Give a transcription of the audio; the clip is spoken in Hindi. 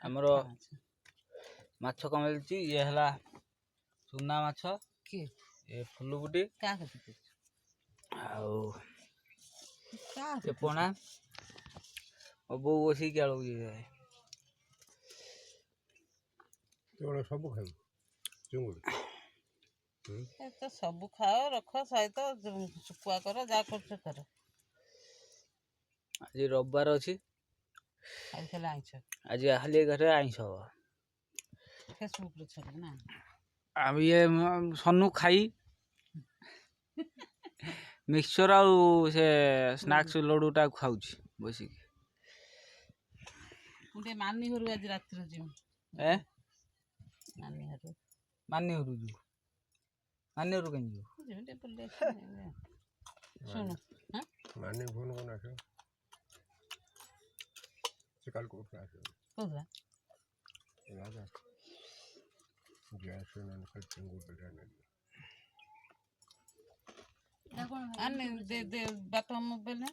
आमर माछ कम मिलची ये हला चुना माछ के ये फुलुबुटी का कथि आउ का ये पोना और बो बसी क्या लोग ये तो सब खाऊ चुंगुड़ी तो सब खाओ रख सहित सुकुआ कर जा कर कर आज रविवार अच्छी आज खाली आइछ आज हाली घरे आइंस हम फेसबुक रे छले ना ये सनु खाई मिक्सचर आउ से स्नैक्स लडूटा खाऊची बसिक मुंडे मानी हरु आज रात्र जिम ए मानी हरु मान्य हरु जु मान्य हरु कहीं जु जिमटे पल्ले सुनो हां माने फोन कोन आसे से कल को आसे कोदा राजा गैस ने कल चुंगुड़ी रहने अन्ने दे बापा मोबाइल है